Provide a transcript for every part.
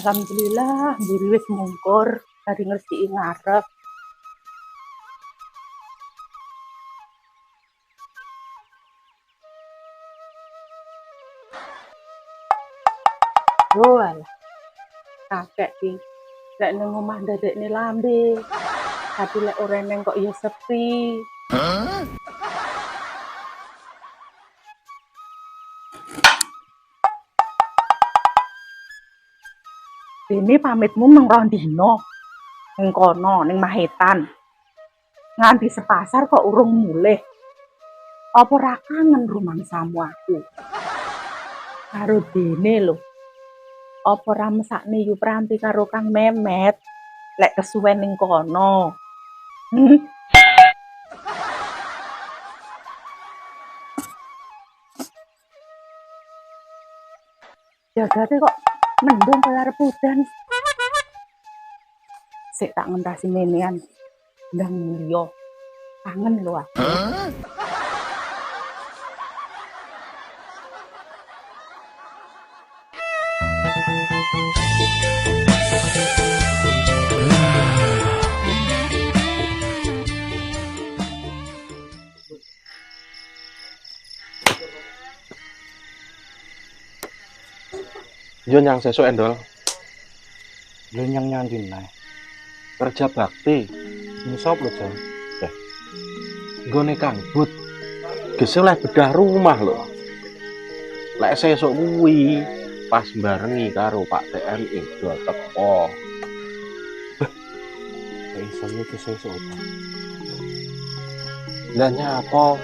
Alhamdulillah, mburi wis mungkur dari ngrestiki ngarep. Oh alah, kakek iki lek nang omah ndadekne lambe. Tapi lek ora neng kok ya sepi. Ini pamitmu nang Rondino, ning kono, ning Mahetan. Nganti sepasar kok urung mulih. Apa ora kangen rumangsamu aku? Karo dene lho. Apa ora mesakne yu prampi karo Kang Memet? Lek kesuwen ning kono. Jagate kok mendung kaya arep udan. Sik tak ngentasi menean. Ndang mulya. Kangen lho aku. Yo nyang sesuk endol. Lho nyang ndi nae? Kerja bakti. Nyesop lho, Jan. Nggone Kang But. Gese oleh bedah rumah lho. Lek sesuk kuwi pas barengi karo Pak TNI do teko. Kok iso iki sesuk, Jan? Lah nyapa?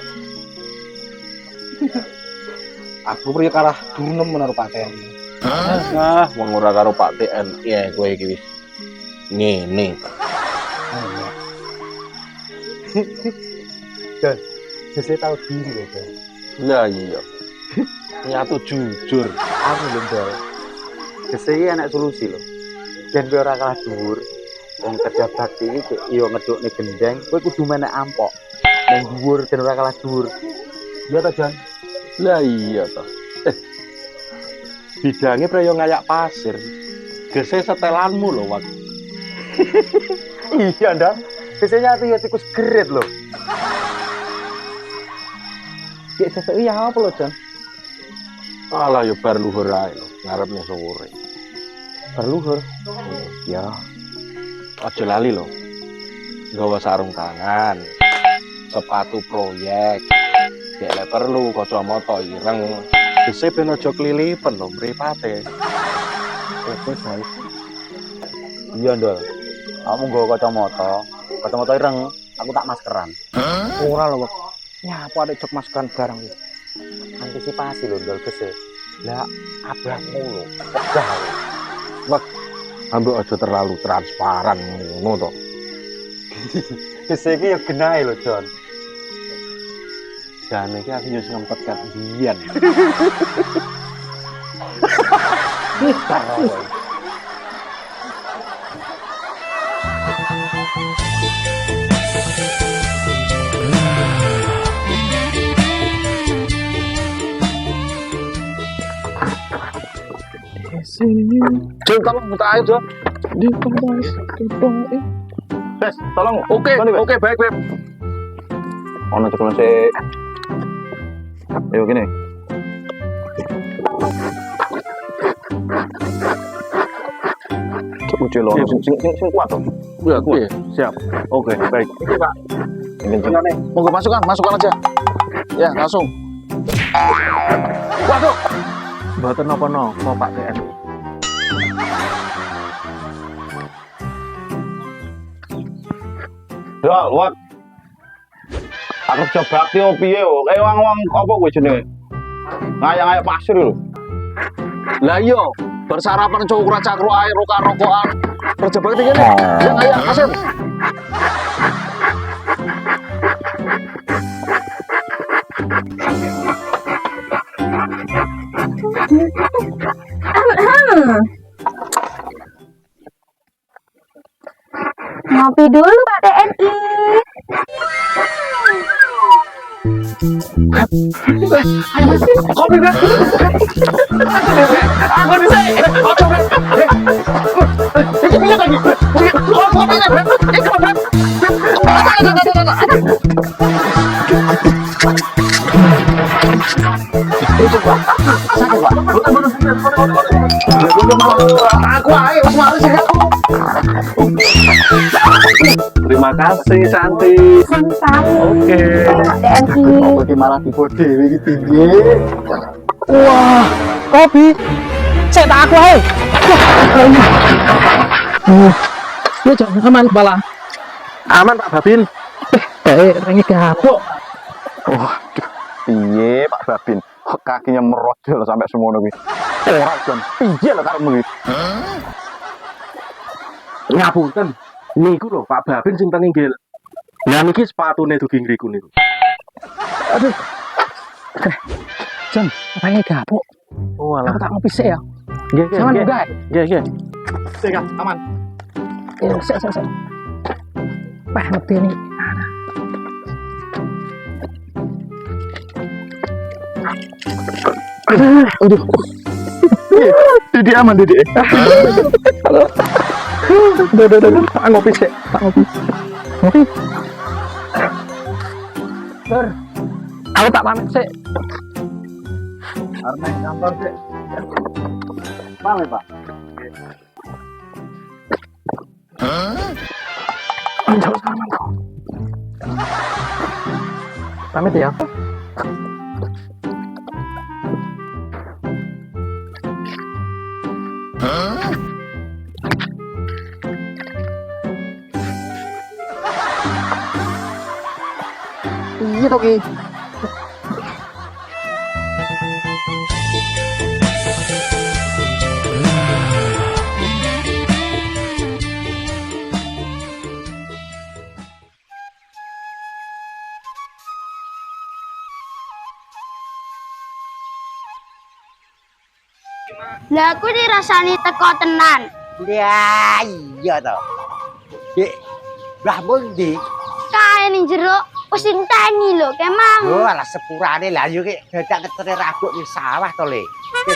Aku priye kalah dunem menaro Pak TNI. Wong ora karo Pak TNI ya kowe iki wis ngene. Jan, saya tahu diri lho, Jan. Lah iya. Nyatu jujur. Aku lho, Jan. Iki enak solusi lho. Jan kowe ora kalah dhuwur. Wong kerja bakti iki yo ngedukne gendeng, kowe kudu menek ampok. Nang dhuwur jan ora kalah dhuwur. Iya ta, Jan? Lah iya toh. Bidange preyo ngayak pasir. Gese setelanmu lho, Wak. Iya, Ndak. Biasanya tuh ya tikus geret lho. Ya sesuk iya apa lho, Jan? Alah yo bar luhur ae lho, ngarepnya sore. Bar luhur. Ya, Aja lali lho. Nggawa sarung tangan, sepatu proyek. Nek lek perlu kacamata ireng. Gese ben aja klilipen lho mripate. oke, guys. Iya, Ndol. Kamu nggawa kacamata ireng, aku tak maskeran. Ora lho, Wak. Nyapa ada jok maskeran barang iki. Antisipasi lho, Ndol gese. Lah, abahmu lho, pegah lho. Wak, ambek aja terlalu transparan ngono to. Gese iki ya genahe lho, Jon. Dan iki aku yo ngempet kat biyen. Jom, tolong buta air, Jom. Bes, tolong. Oke, baik, baik. Ono ceklon sih. Ayo gini. Uji lo, sing kuat dong. Ya, kuat. Siap. Oke, baik. Oke, Pak. Monggo masukkan aja. Ya, langsung. Waduh. Mboten napa-napa, Pak TNI. Ya, Wak. Aku kerja bakti piye yo? Kayak wong-wong apa kuwi jenenge? Ngayak-ngayak pasir lho. Lah iya, bersarapan cowok cakro air rokokan kerja bakti gini ya ayo Kasim Ngopi dulu Pak TNI. kopi beb aku bisa kopi beb ini punya lagi kopi beb ini kopi aku ayo males ya terima kasih Santi Sama-sama oke Pak TNI. Kopi malah dibode iki tinggi. wah kopi saya tak aku ayo Lu jangan aman kepala. aman Pak Babin Rengi gabuk. Waduh, piye Pak Babin? Kakinya merodol sampai semono kuwi. Ora Jon, piye lho karepmu iki? Ngapunten. Niku lho Pak Babin sing penginggil. Lah niki sepatune dugi ngriku niku. Jon, rengi gabuk. Oh Aku tak ngopi sik ya. Nggih nggih. Jangan nggih. enggak. Nggih nggih. sik aman Sik. Pah ngerti nih. aduh Didi aman Didi Duh, tak ngopi sih, tak ngopi. Ngopi. Dur. Aku tak pamit sik. Arep nang kantor sik. Pamit, Pak. Jauh sama kau. Pamit ya. Iya toh Ki. Lah aku dirasani teko tenan. Ya iya toh. Dik, lah mundi. Kae ning jero wis inteni lho kemang. Oh, alah sepurane lah yo ki dadak ketene rabuk di sawah to, Le.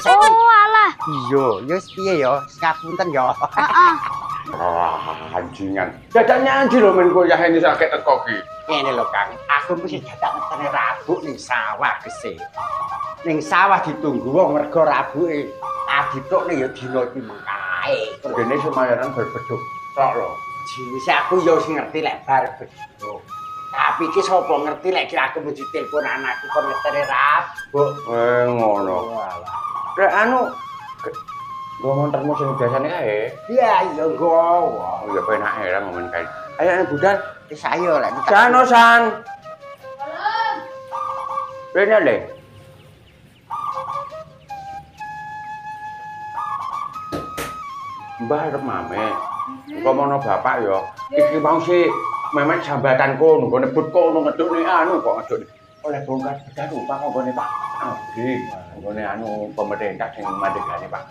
Oh alah. Iya, yo piye yo? Ngapunten yo. Heeh. Anjingan. Dadaknya anjing lho men kuliah ini sakit teko ki. Ngene lho, Kang. Aku mesti dadak ketene rabuk ning sawah kese. Ning sawah ditunggu wong mergo rabuke aditokne yo dina iki mengkae. Dene semayaran berbeduk tok lho. Jenis aku yo wis ngerti lek bar beduk. Tapi ki sapa ngerti lek ki aku mesti telepon anakku kon ngetene rabuk. Ngono. Lek anu ngomong termus sing biasane kae. Iya, iya gowo. Oh ya penak ya ngomong kae. Ayo budal. Wis ayo lek. San San. Rene le. Mbah arep mame. Komono bapak ya. Iki mau sih memek jambatan kono, nggone but kono ngedukne anu kok ngedukne. Oleh bongkar bedah lupa kok nggone Pak. Abdi, nggone anu pemerintah sing mandegane Pak.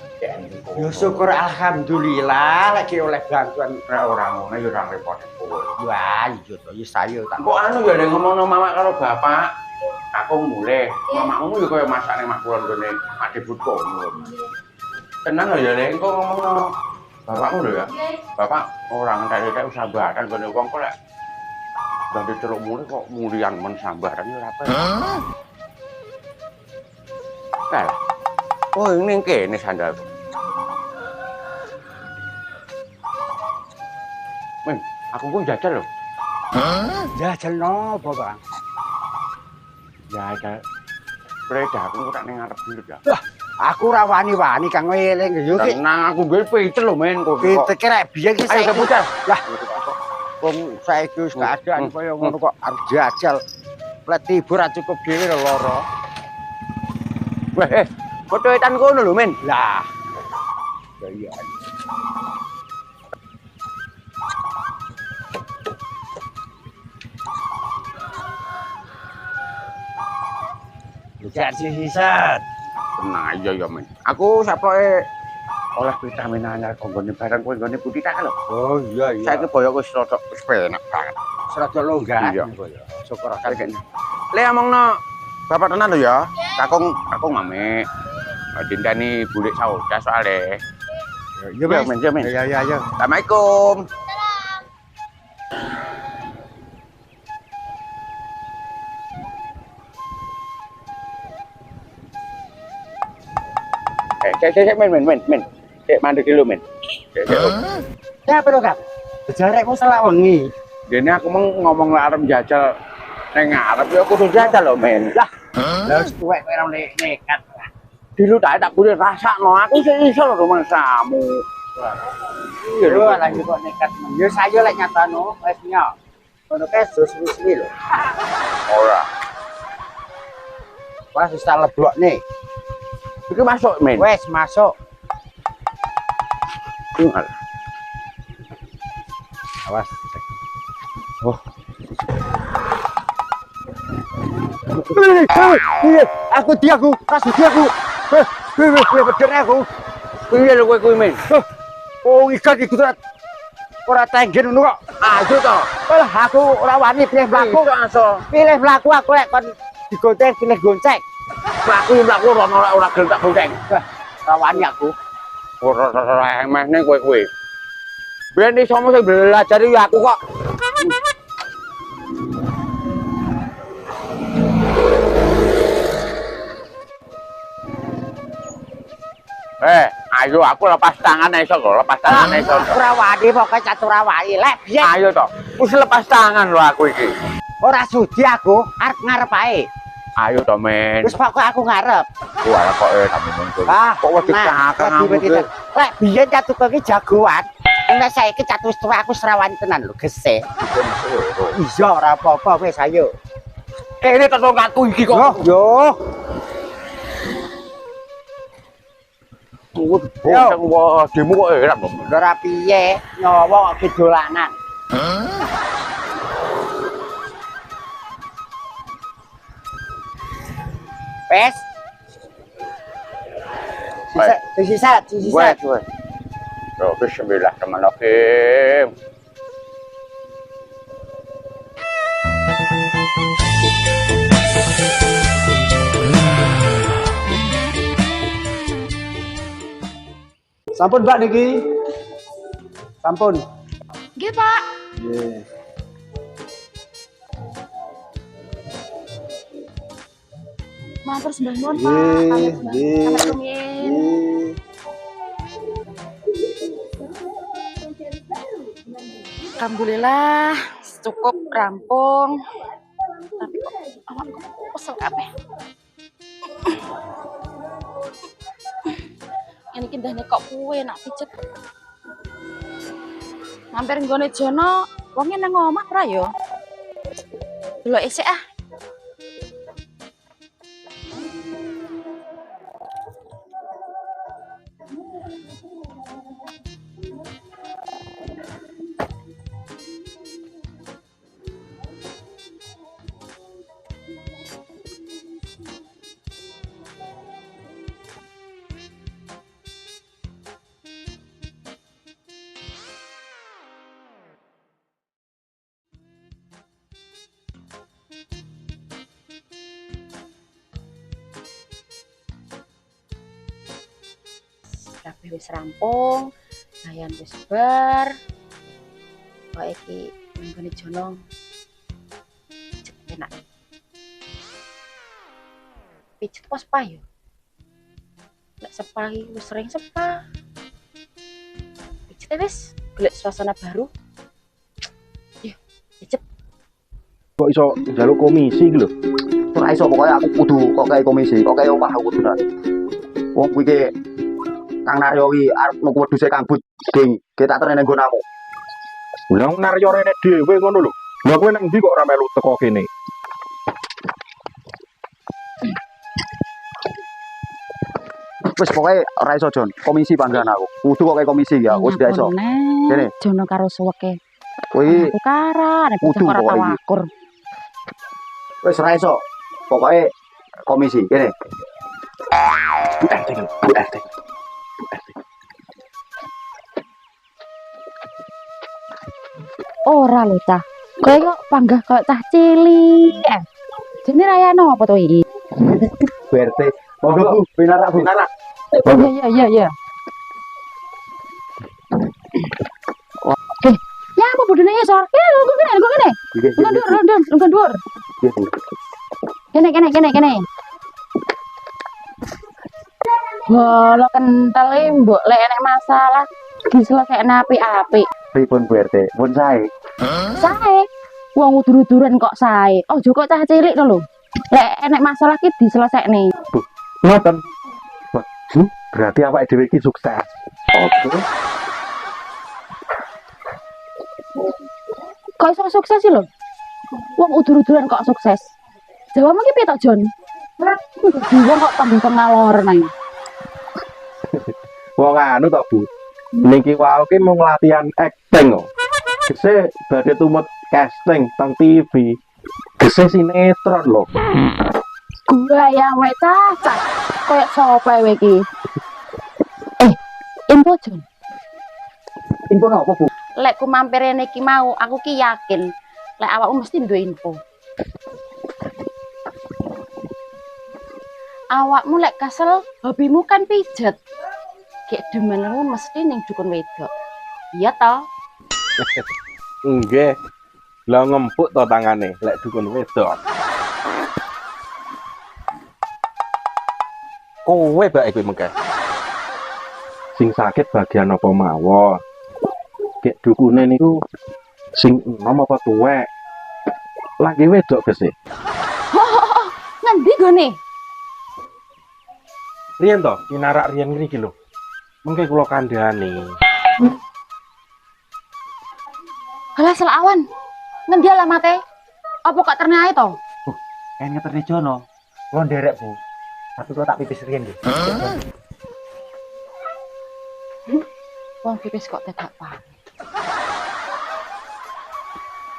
Ya syukur alhamdulillah lagi oleh bantuan Ora ngono ya ora repot kowe. wah iya to ya saya tak Kok anu ya nek ngomongno mamak karo bapak. Aku mulai, mamakmu ya kaya masane mak kulon gone ade but kono. Tenan lho ya Lek, kok ngomongno bapakmu lho ya. Bapak orang entek-entek sambaran gone wong kok lek dadi celuk mule kok mulian men sambaran ya ora apa. Lah. Oh, ini kene sandal. Men, aku pun jajal lho. jajal nopo Bang Jajal. Preda aku tak ning ngarep dulu ya. aku ora wani-wani Kang eling yo ki Tenang aku duwe pitel lho men kok. kita kira biyen ki Ayo saiki keputar. lah wong saiki wis keadaan kaya ngono kok arep jajal lek tiba ora cukup dhewe lho lara Weh, foto etan kono lho men. lah iya. Jadi hisat. Nah, iya ya, men. Aku sapoke oleh vitamin anyar konggone barang kowe nggone putih tak lho. Oh iya iya. Saiki boyo wis rada wis penak banget. Serada longgar. Iya. Syukur Saiki. Le omongno bapak tenan lho ya. Kakung mame. Dinteni bulik sauda soalnya. Iya, Iya, men, iya, men. Iya iya iya. Assalamualaikum. Cek, men. Cek mandek dulu, men. Cek. Siapa lho, Kak? Jarekmu salah wengi. Dene aku mau ngomong arep jajal nang ngarep ya kudu jajal lho, men. Lah, Lah wis tuwek kowe ora nekat. dulu tak boleh rasakno. Aku sih iso lho rumah samu. Iya lho, lagi kok nekat. Ya saya lek nyatano wis nyok. Ngono kae suwi-suwi lho. Ora. Wah, wis tak leblok nih. Iki masuk, men. Wes masuk. Tinggal. Awas. Oh. Aku kasih aku. Bedene aku. Piye lho kowe kuwi, men? Oh, ikan iku ora tenggen ngono kok. Ayo to. Lah aku ora wani pilih mlaku kok aso. Pilih mlaku aku lek kon digonceng pilih gonceng. Mlaku ora gelem tak bonceng. Ora wani aku. Ora emehne kowe. Ben iso mung belajar ya aku kok. Ayo aku lepas tangan iso lho, lepas tangan iso. Ora wani pokoke catur awake lek biyen. Ayo to. Wis lepas tangan lho aku iki. Ora sudi aku arep ngarep ae. Ayo to, men. Wis pokoke aku ngarep. Wah, kok tak muncul. Kok wedi cakang aku. Lek biyen catur iki jagoan. Nek saiki catur wis tuwa aku serawani tenan lho, gesek. Iya ora apa-apa wis ayo. Kene tolong aku iki kok. Yo. Wah, demo kok enak lho. Ora piye, nyawa kok dolanan. Pes. Sisa. Wes. Yo, bismillahirrahmanirrahim. Sampun Mbak niki. Sampun. Nggih, Pak. Nggih. Matur sembah nuwun, Pak. Nggih, Pamit, Mbak. nggih. Pamit rumiyin. Nggih. Alhamdulillah cukup rampung. Tapi kok awakku kesel kabeh. Ini kindahnya kok kue nak pijet. Mampir nggone Jono, wongnya nang omah ora ya? Delok isik ah. Kabeh wis rampung, ayan wis bar. Kok iki nggone Jono pijet enak. Pijet pas pa yo. Nek sepa iki wis sering sepa. Pijet wis golek suasana baru. Yo, pijet. Kok iso njaluk komisi iki lho. Ora iso pokoke aku kudu kok kayak komisi, kok kayak omah aku kudunan. Wong kuwi ki Kang Naryo ki arep nuku wedhuse kambut, Ding. Ki tak terene nggonamu. Lah Naryo rene dhewe ngono lho. Lah kowe nang ndi kok ora melu teko kene? Wis pokoke ora iso Jon. Komisi panggilan aku. Kudu kok kayak komisi ya. Wis gak iso. Kene. Jono karo suweke. Kuwi Aku kara, nek Kudu bocah ora pokoknya tau iki. akur. wis ora iso. Pokoke komisi kene. Bu RT kan, Bu RT. Ora lho, Cah. Kowe kok panggah kok cah cilik. Jenenge rayane apa to iki? Bu RT. Monggo Bu, pinarak Bu. Pinarak. Oh iya iya iya. Ya apa bodone ngisor? Ya lho kene. Lungguh dhuwur. Kene. Walah kental mbok lek enek masalah diselesaikne apik-apik. Pripun Bu RT? Pun sae. Sae. Wong udur-uduran kok sae. Ojo kok cah cilik to lho. Lek enek masalah ki diselesaikne. Ngoten. Bu, berarti awake dhewe iki sukses. Oke. Kok iso sukses sih lho? Wong udur-uduran kok sukses. Jawabmu ki piye to, Jon? Wong kok tambah pengaloren ae. Wong anu tok, Bu. Niki wae ki mung latihan acting kok. Gese badhe tumut casting teng TV. Gese sinetron lho. Gua ya wek cacat. Kayak sapa wae iki? Info Jon. Info apa Bu? Lek ku mampir rene iki mau, aku ki yakin lek awakmu mesti duwe info. Awakmu lek kesel, hobimu kan pijet. Kayak demenmu mesti ning dukun wedok. Iya toh? Nggih. Lah ngempuk to tangane lek dukun wedok. Kowe bae kowe mengke. Sing sakit bagian apa mawon. Kayak dukune niku sing enom apa tuwek. Lagi wedok gese. Ngendi gone? Riyen to, pinarak riyen ngene iki lho. Mengke kula kandhani. Halah selawan. Ngendi alamate? Apa kok ternyai to? En ngeterne Jono. Kulo nderek Bu. Tapi kok tak pipis riyen nggih. Wong pipis kok tedak pamit.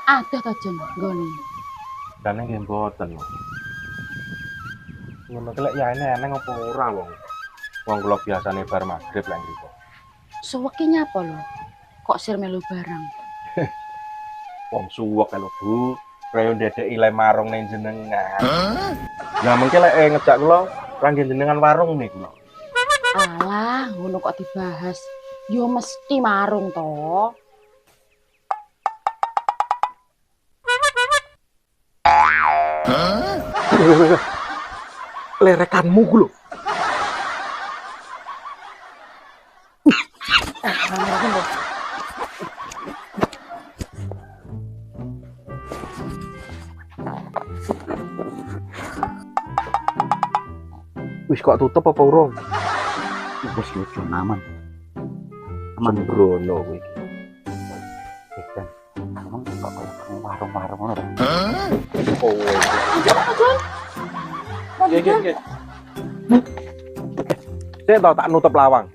Ada to Jon nggone. Dan nggih mboten lho. Ngono ki lek ya eneng apa ora wong. Wong kula biasane bar magrib lek ngriko. Suweke nyapa lho? Kok sir melu barang? Wong suwek lho Bu. Kaya ndedeki le marung ning jenengan. Lah mengke lek ngejak kula kangge jenengan warung nih kula. Alah, ngono kok dibahas. Yo mesti marung to. Lerekanmu ku lho. Wis kok tutup apa urung? Wis lucu aman. Aman brono kowe iki. Dan emang kok kayak warung-warung ngono to. Kowe. Nggih. Sik to tak nutup lawang.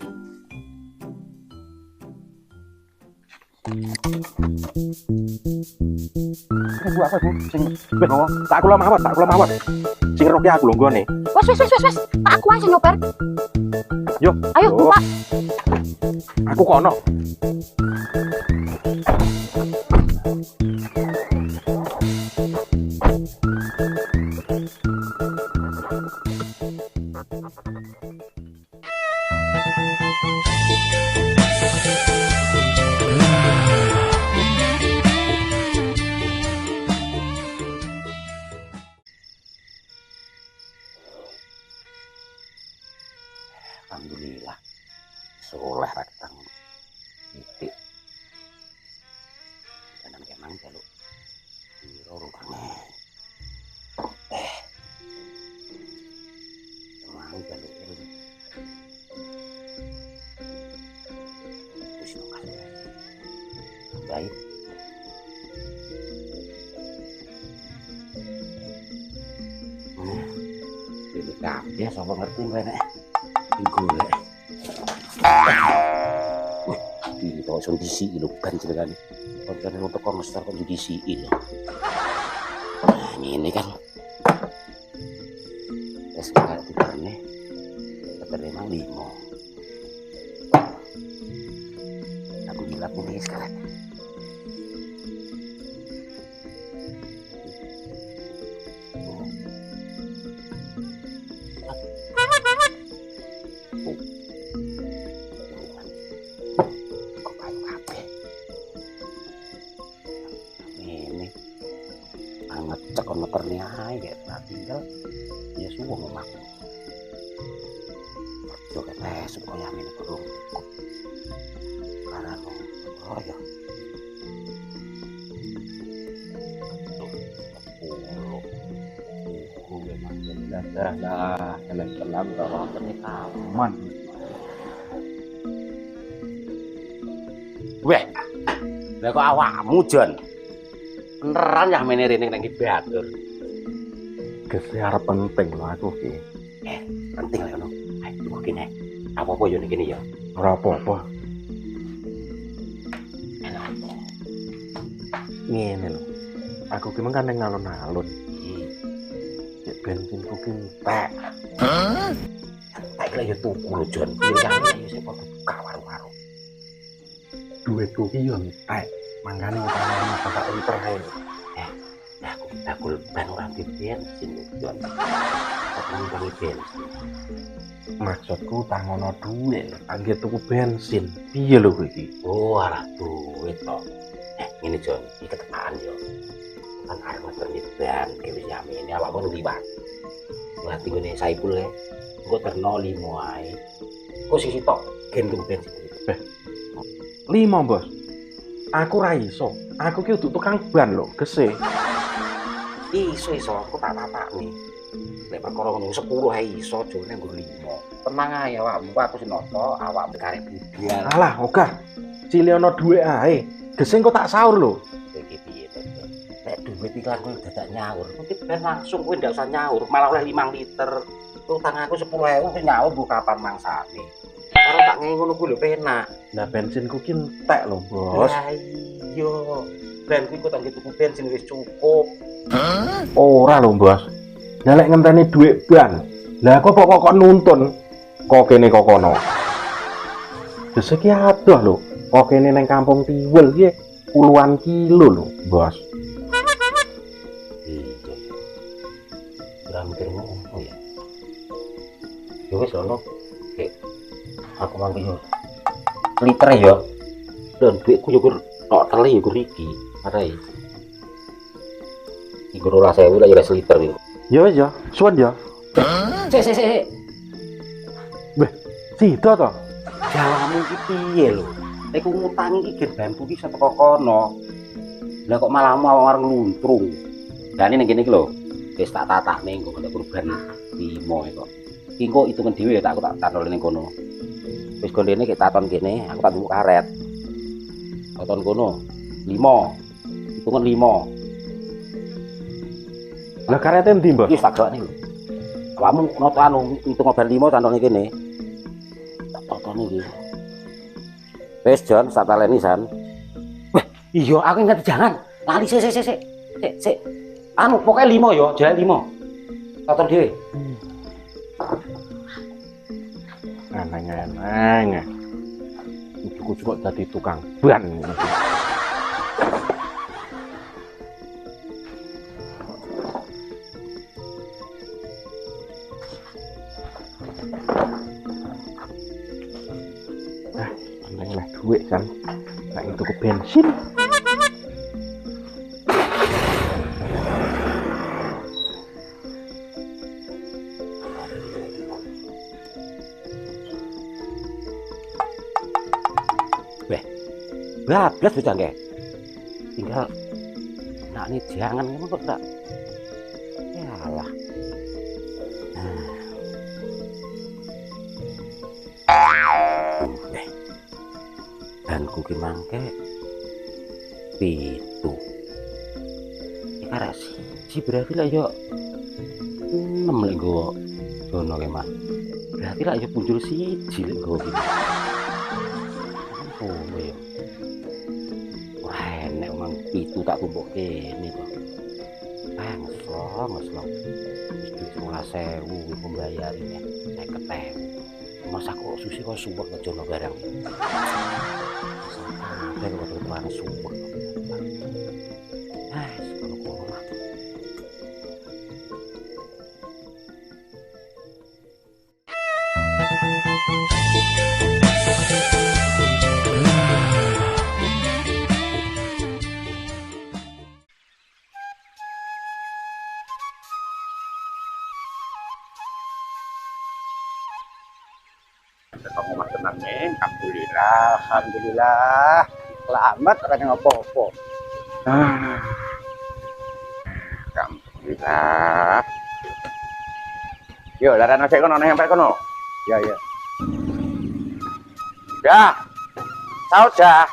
Bu apa Bu? Sing Tak kula mawon. Sing roke aku lho nggone. Wes. Aku aja nyoper. Yo. Ayo, Yo. Pak. Aku kono. Alhamdulillah. Soleh ratang. Titik. Jangan kemang jaluk. Biro rupanya. Kemang jaluk ini. Terus nunggu. Baik. Ini kabeh sapa ngerti rene. golek. Iki kok iso disiki lho ban jenengan. Koncone wong teko mesti kok disiki lho. Nah, ngene kan. Wis kaya diperne. Ketene mang 5. Aku bilang ini sekarang. Meternya aja tak tinggal ya suwung mak kerja kete supaya ini perlu cukup karena oh ya memang jelas lah kalian kelam kalau pernikahan weh lah kok awakmu Jon beneran ya mene rene nang Batur. Gese arep penting lho aku ki. Penting lho ngono. Ayo kene. Apa-apa yo kene ya. Ora apa-apa. Ngene lho. Aku ki mengkan ning alun-alun. Cek bensinku ki entek. Tak kira yo tuku lho Jon. Iki sing padha buka warung-warung. Duitku ki yo entek. Mangkane utama tak enter ae. Aku ban orang di bensin Jon. Aku ngambil bensin. Maksudku tak ngono duit, angge tuku bensin. Piye lho kowe iki? Oh, alah duit to. Ngene Jon, iki ketepaan yo. Kan arep ngerti ban wis yamene awakmu liwat. Lah tingene Saipul e. Engko terno 5 ae. Kok sisi tok gendong bensin. 5, Bos. Aku ra iso. Aku ki kudu tukang ban lho, gese. Iso aku tak tatakne. Nek perkara ngono 10 ae iso, jane nggo 5. Tenang ae awakmu, aku sinoto, awakmu karep budal. Alah, ogah. Cili ana dhuwit ae. Gese engko tak sahur lho. Iki piye to? Nek dhuwit iki lan kowe dadak nyaur, mungkin ben langsung kowe ndak usah nyaur, malah oleh 5 liter. Utang aku 10.000 kowe nyaur bu kapan mangsane. Karo tak ngene ngono kuwi lho penak. Lah bensinku ki entek lho, Bos. Lah iya. Ben kuwi kok tak tuku bensin wis cukup. Ora lho, Bos. Lah lek ngenteni dhuwit ban. Lah kok nuntun kok kene kok kono. Gese ki adoh lho. Kok kene ning Kampung Tiwul ki puluhan kilo lho, Bos. Iya. Ora mikir ngono ya. Yo wis ono. Aku mangke yo. Liter ya. Dan duitku yo tok tele yo iki. Arai. Iku 12.000 lah ya liter iki. Ya wis ya, suwun ya. Sik. Beh, sida to. Jawamu iki piye lho? Nek ku ngutangi iki gerbanku iki saka kono. Lah kok malah mau warung luntrung. Jane ning kene iki lho. Wis tak tatakne engko nek kurban 5 kok. Iki engko hitungan dhewe ya tak taton ning kono. Wis gondene kek taton kene, aku tak tuku karet. Taton kono 5. Hitungan 5. Lah karete endi, Bos? Wis tak gawani lho. Awakmu noto anu hitung obat 5 tandone kene. Tak totone iki. Wis Jon, sak taleni San. Wah, iya aku ingat jangan. Lali sik. Anu pokoknya 5 ya, jalan 5. Taton dhewe. Eneng. Ujuk-ujuk kok dadi tukang ban. Eneng lah duit kan. Nah itu ke bensin. Bablas bocah nggih. Tinggal nak nih jangan ngono kok tak. Yalah. Dan kuki mangke 7. Iki arek siji berarti lah yo 6 lek go dono ke Mas. Berarti lah ya punjul siji lek nggawa iki. Oh ya. Wah, enek mang pitu tak tumpuk kene kok. Ngeslong. Wis 12.000 pembayarnya. 50.000. Masa kok susi kok suwek ngejono barang. Sampai kok tuan suwek. Sekono lah. Kamu mah tenang men, alhamdulillah. Alhamdulillah. Selamat kan ngopo-opo. Alhamdulillah. Yo, larana sik kono nang sampe kono. Ya. Ya. Sauda.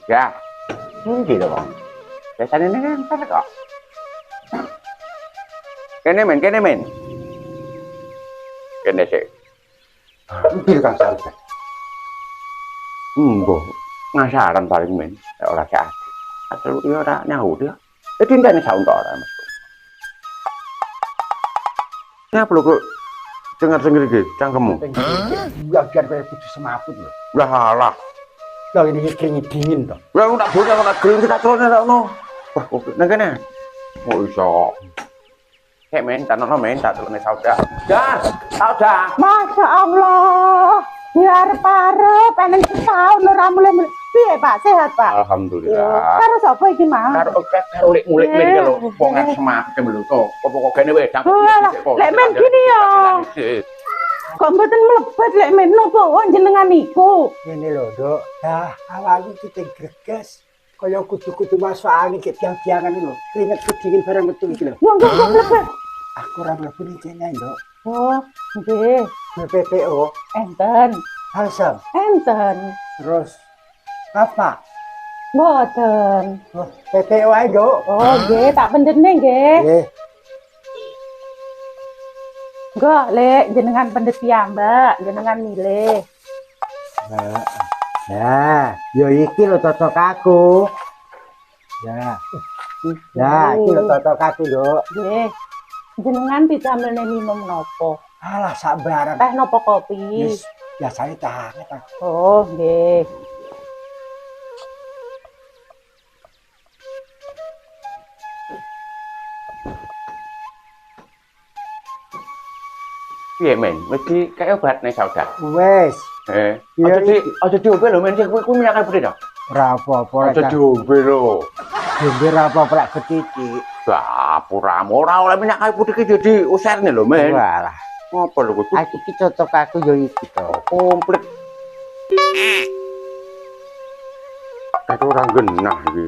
Ya. Ngendi to, Bang? Biasane nempel kok. Kene men. Kene sik. Nggih Kang Sauda. Mbah, ngasaran paling men, ora sak. Atau yo ora nyaut ya. Jadi ndane saunta ora, Mas. Napa lho kok dengar-dengar iki cangkemmu? Ya biar kaya kudu semaput lho. Lah alah. Lah ini keringi dingin to. Lah aku tak bocah tak gelem tak turune tak ono. Wah, kok nang kene. Oh iso. Hek men, tak ono men, tak turune sauda. Gas, sauda. Masya Allah. Arep-arep enen setahun ora mulai. Piye Pak, sehat Pak? Alhamdulillah. Karo sapa iki Mang? Karo lek mulik men lho, wong semakem lho to. Apa kok kene wedang. Lek men gini ya. Kok mboten mlebet lek men napa jenengan niku? Ngene lho, Dok. Dah awake kita greges. Kaya kudu-kudu masuk angin ke tiang-tiangan lho. Keringet kedingin barang metu iki lho. Wong kok mlebet. Aku ora mlebu ning kene, Dok. Oh, nggih. BPPO Enten. Halsam. Enten. Terus apa? Mboten. Oh, PPO ae, Dok. Oh, nggih, tak pendene nggih. Nggih. Enggak, Lek, jenengan pendet piyambak, jenengan milih. Nah, yo iki lho cocok aku. Ya. Nah, iki lho cocok aku, Dok. Nggih. Jenengan dicamelne minum napa? Alah sak barang. Teh napa kopi? Wis biasane teh hangat. Oh, nggih. Piye men, mesti kayak obat nih sauda. Wes, Iya, aja diobe lho men, kuwi minyak kayu putih to. ora apa-apa Aja diobe lho. Jember apa plek ketitik. Dapuramu ora oleh minyak kayu putih iki jadi userne lho men. Walah, Apa lho kuwi? aku iki cocok aku yo iki to. Komplit. Aku ora genah iki.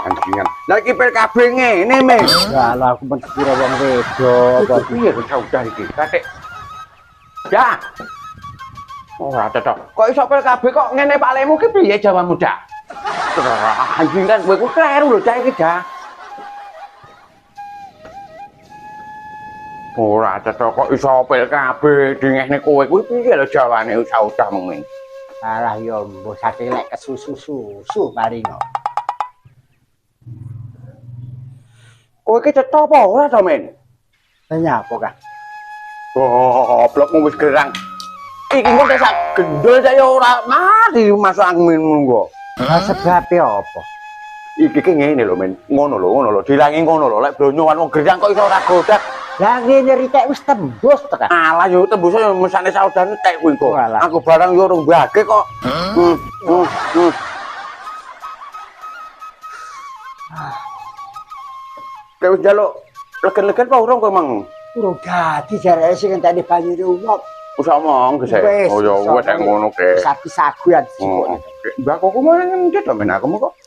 Anjingan. Lah iki PKB ngene men. Walah, aku men kira wong wedok. Kok piye kok saudah iki? Katik. Ya. Ora cocok. Kok iso PKB kok ngene Pak Lemu ki piye jawabanmu, Dak? Anjingan kowe ku kleru lho Dak iki, Dak. Ora cocok kok iso PKB dingehne kowe kuwi piye lho jawane saudah mung. Alah yo mbok sate lek kesusu paringo. Kowe iki cetha apa ora to, Men? Tanya apa, Kang? Goblokmu wis gerang. Iki kok sak gendul saya ora mati masuk angin ngono. Lah sebabe apa? Iki ki ngene lho, Men. Ngono lho, dilangi ngono lho. Lek blonyoan wong gerang kok iso ora godak. Lah ngene ritek wis tembus to, Kang. Alah yo tembus yo mesane saudan entek kuwi kok. Walah. Aku barang yo urung bage kok. Kowe njaluk legen-legen apa urung kowe mang? Urung dadi jareke sing entekne banyu uwop. Wis omong ge. Wis, Oh ya wis nek ngono ge. Sapi-saguan sikone. Mbak kok mana ngendi to men aku kok.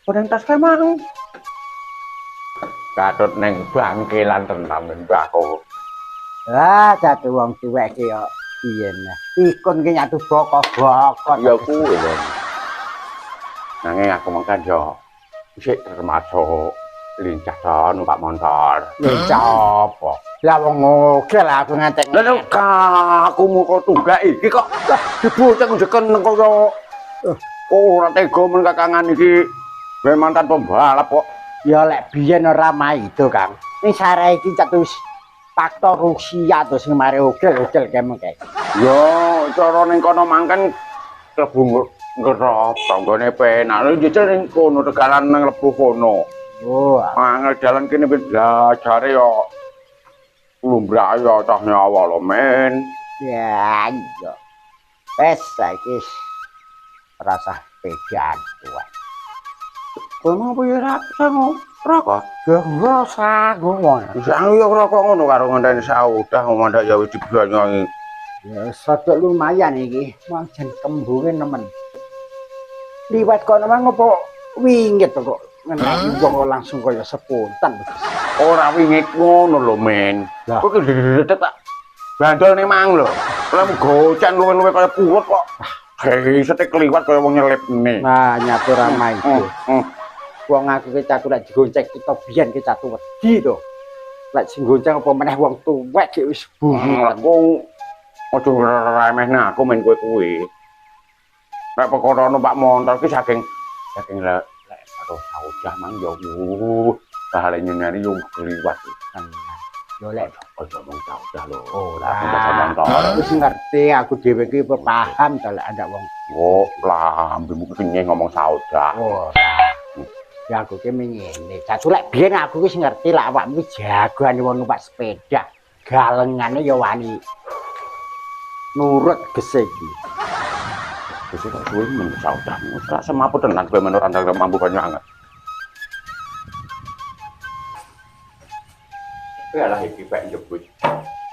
Padang tas kae mang. Katut neng bangkelan tenan mbak kok. Lah jatuh wong tuwek ki yo piye nah. Pikun ki nyatu bokok-bokok. Ya kuwi lho. Nanging aku mangkan yo sik termasuk lincah to numpak motor. Lincah apa? Lah wong oke lah aku ngantek. Lah nek aku muka tunggak iki kok diboceng jeken kaya ora tega men kakangan iki gawe mantan pembalap kok. Ya lek biyen ora maido, Kang. Ning sare iki cak wis faktor Rusia to sing mari ogel-ogel kemengke. Yo cara ning kono mangken klebu ngerop tanggane penak. Lha jejel ning kono tegalan nang lebu kono. Oh, Angel jalan kene wis blajare yo lumbrak yo cah nyawa lho men. ya iya. Wes saiki rasa pedan tuwek. Kono apa ya rasa rokok? Gak ngerasa ngomong. Sang yo rokok ngono karo ngenteni saudah mandak ya wis dibanyaki. Ya sadok lumayan iki. Manjen kembunge nemen. Liwat kono mang opo wingit kok ngenani wong langsung kaya spontan. Ora wingi ngono lho men. Lah. Kok dedet tak bandol ning mang lho. Lemu gocan luwe-luwe kaya purut kok. Hei, sete kliwat kaya wong nyelipne. Nah, nyatu ramai itu. Wong aku ki catu lek digonceng kita biyen ki catu wedi to. Lek sing gonceng apa meneh wong tuwek ki wis bunyi. Aku aja remehne aku men kowe kuwi. Nek perkara numpak motor ki saking lek karo saudah mang yo bahale nyeneni yo kliwat. Yo lek Aja mung saudah lho. ora Ora motor. wis ngerti aku dhewe ki paham to lek ada wong. Oh, lah ambemu kenyeng ngomong saudah. Ora. Ya aku ki ngene. Catu lek biyen aku wis ngerti lek awakmu ki jagoan wong numpak sepeda. Galengane ya wani nurut gese iki. Wis kok kuwi men saudahmu. Ora semapu tenan kowe menurut anda mampu banyak anget. Kowe lah iki pek njebut.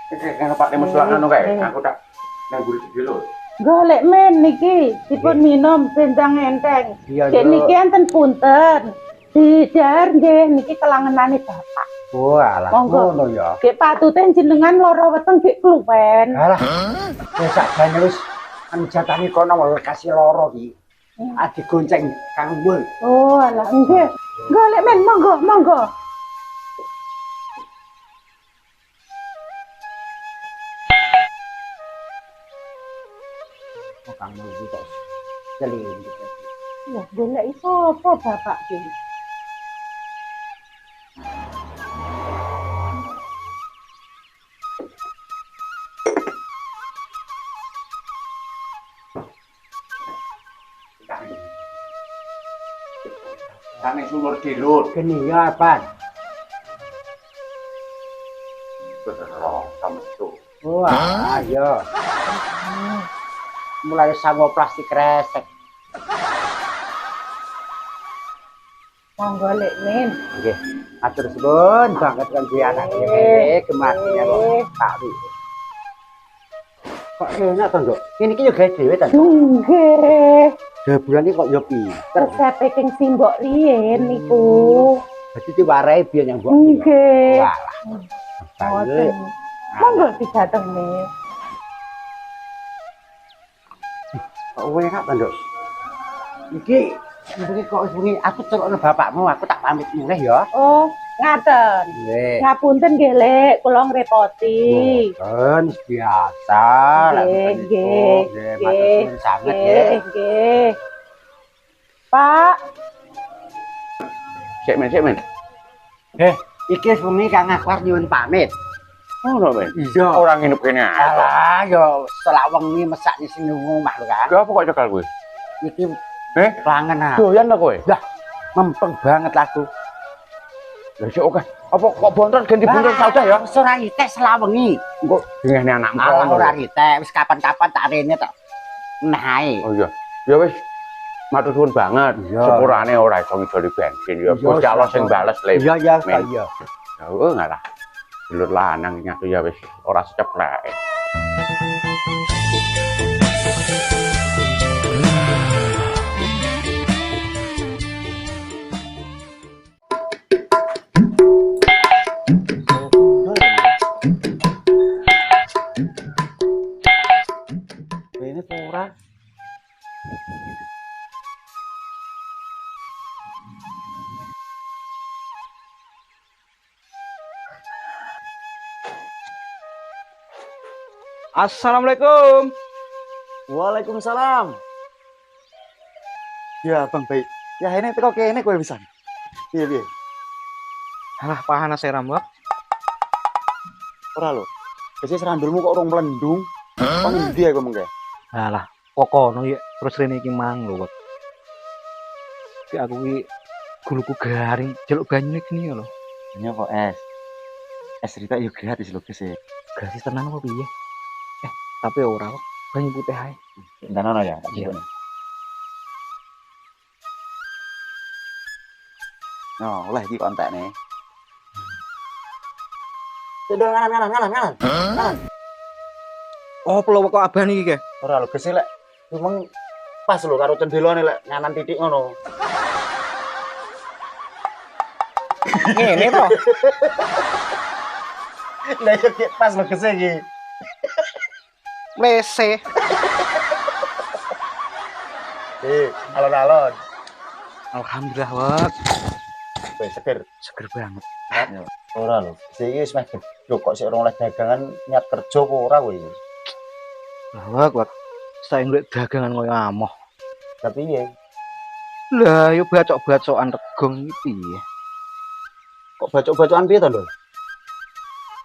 Iki Pak Demes anu kae, aku tak nang guru dulu. Golek men niki dipun minum benjang enteng. Iya, Dek niki enten punten. Didar nggih niki kelangenane Bapak. Oh alah Monggo. ngono ya. Gek patute jenengan lara weteng gek kluwen. Alah. Wis sakjane wis anjatane kono kasih loro iki. Adi gonceng Kang Mul. Oh alah nggih. Golek men monggo monggo. Kang Mul iki kok celin gitu. Ya golek sapa Bapak ki? Kane sulur dilur. Geni ya apa? Bener kamu Wah, ayo. Mulai sama plastik resek. Monggo lek men. Nggih. Atur suwun banget kan di anak iki kematian kok tak wi. Kok enak to, Nduk? Ini iki yo gawe dhewe ta. Nggih. Dabulan iki kok yo pinter. Resepe king simbok riyen niku. Dadi diwarai biyen yang mbok. Nggih. Walah. Ngoten. Monggo didatenge. Kok enak to, Nduk? Iki kok bengi aku celokno bapakmu, aku tak pamit mulih ya. Oh, ngaten. Nggih. Ngapunten nggih Lek, kula ngrepoti. Boten biasa Nggih, nggih. matur suwun sanget nggih. Nggih. Pak, Sik men. Iki bengi Kang Akbar nyuwun pamit. Ngono men. Iya. Orang nginep kene ae. Alah yo selak wengi mesak di sini omah lho kan. Apa kok cekal kowe? Iki kangen ah. Doyan ta kowe? Lah mempeng banget aku. Lah sik oke. Apa kok bontot ganti bontot saudah ya? Wis ora ritek selak wengi. Engko dengene anakmu Alah kono. ora ritek, wis kapan-kapan tak rene tok. Nah ae. Oh iya. Ya wis. Matur suwun banget. Iya. Sepurane ora iso ngidoli bensin ya. Iya, Gusti Allah sing bales le. Iya iya Men. iya. Oh ngalah. Dulur lanang nyatu ya wis ora seceplek. Ini ora. Assalamualaikum. Waalaikumsalam. Ya, Bang baik. Ya ini teko kene kowe pisan. Piye? Alah, panas seram wak. Ora lho. Wis randulmu kok urung mlendung. Kok ngendi aku mengke? Alah, kokono ya terus rene iki mang lho wak. Ki aku ki guluku garing jeluk banyune geni lho. Ini kok es. Es cerita yo gratis lho guys. Gratis tenan apa piye? Tapi ora kok. Banyu putih ae. Ndanono ya. Iya. No, oleh iki kontak nih. Sudah nganan. Oh, pelawak kok abah niki ke? Ora lho guys lek memang pas lho karo cendelone lek nganan titik ngono. Ngene to. Lah yo pas lho guys iki. Lese. Alon-alon. Alhamdulillah wak. Wes seger. Seger banget. Ora lho. Iki wis meh gedhok kok sik ora oleh dagangan niat kerja apa ora kowe iki. Lah wak. Saya ngeliat dagangan koyo amoh. Tapi piye? Lah yo bacok-bacokan regong iki piye? Kok bacok-bacokan piye to, Ndol?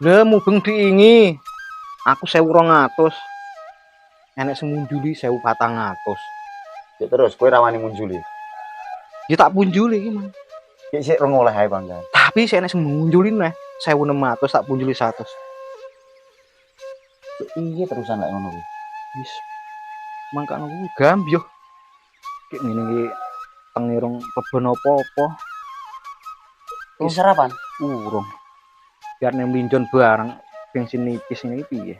Lah mubeng diingi. Aku 1200. Enek semunjuli 1400. Ya terus kowe rawani munjuli. Ya tak punjuli iki, Mang. Iki sik rong oleh ae, Bang. Tapi saya enek semunjuli neh 1600 tak punjuli 100. Iya terusan lek ngono kuwi. Wis. Mangkane kuwi gambyo. Kayak ngene iki tengirung kebon apa-apa. Wis sarapan? Urung. Biar nek mlinjon bareng bensin nipis ini piye?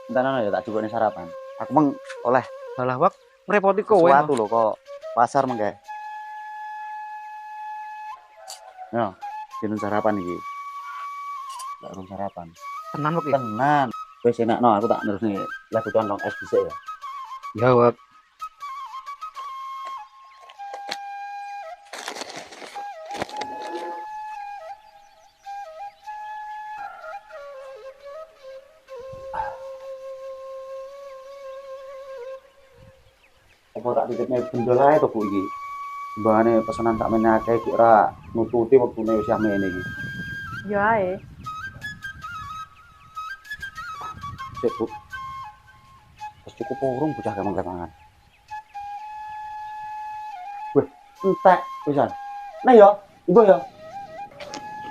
Entar ya tak cukupne sarapan. Aku meng oleh Salah wak ngrepoti kowe. sesuatu lho kok pasar mengke. Yo, jeneng sarapan iki. Tak urung sarapan. Tenan wak. Tenan. Wis enakno aku tak nerusne lagu contong es dhisik ya. Ya wak. Apa tak titipne bendol ae to Bu iki. Mbane pesanan tak meneh akeh iki ora nututi wektune wis amene iki. Ya ae. Sik Bu. Wis cukup urung bocah gampang-gampangan. Weh, entek pisan. Nah ya, Ibu ya.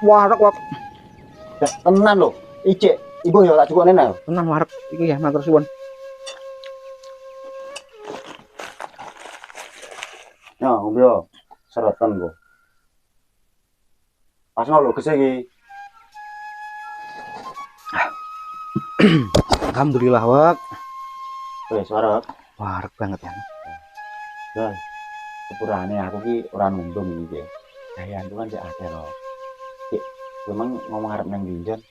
Warak wak. Tenan lho. Icik, Ibu ya tak cukupne nah. Tenan warak. Iki ya matur suwun. Ya, yo serotan kok. Pas ngono lho gese iki. Alhamdulillah wak. Wes warak. Warak banget ya. Ya. Sepurane aku ki ora nundung iki. Gayan tuh kan sik akeh lho. Cik, memang ngomong arep nang Linjon.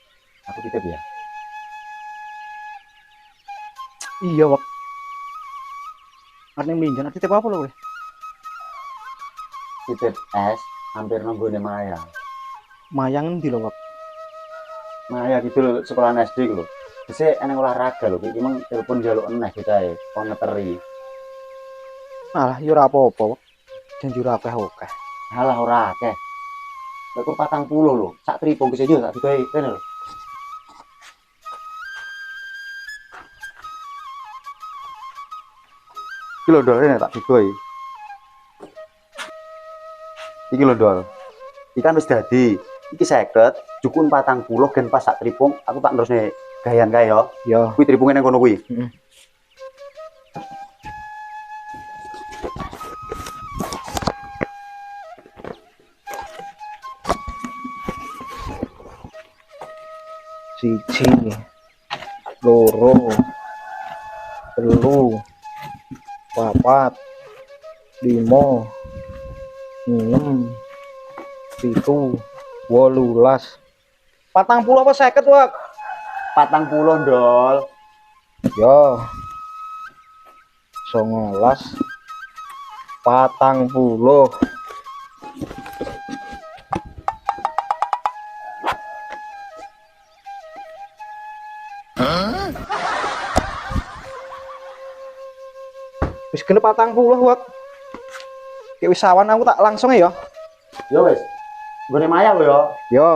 Aku titip ya. Iya wak. Arep minjan titip apa lho kowe? Titip es hampir nunggone Maya. Mayang endi lho wak? Maya gitu sekolah SD lho. Bisa eneng olahraga lho, iki emang telepon njaluk eneh bocah kon ngeteri. Alah ya ora apa-apa wak. Janji ora akeh-akeh. Halah ora akeh. Lek 40 lho, sak tripong bisa yo tak digawe kene lho. Iki lho Dol, ini tak digawe. Iki lho Dol. Iki kan wis dadi. Iki 50, jukun 40 gen pas sak tripong, aku tak terusne gayan kae yo. Ya. Kuwi tripunge nang kono kuwi. Heeh. Siji, loro, telu, papat, 5, 6, 7, 18. 40 apa 50 wak? 40 Dol. Ya. 19, 40. Wis genep 40 wak. Kayak wis sawan aku tak langsung ya. Yo wis. Nggone mayak lho ya. Yo.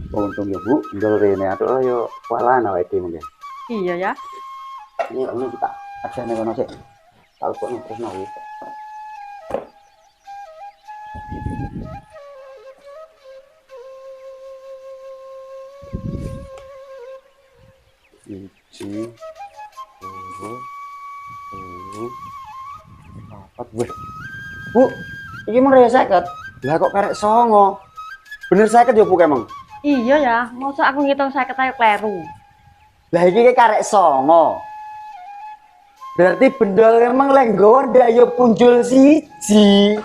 Untung ya Bu, ndol rene atuk yo walan awake dhewe mungkin. Iya ya. Ini kita ajane kono sik. Kalau kok terus nawi. Siji, papat. Bu, iki mung raya 50. Lah kok karek 9. Bener 50 ya Bu emang. Iya ya, masa aku ngitung 50 ayo kleru. Lah iki karek 9. Berarti bendol emang lek nggawa ndak ya punjul siji.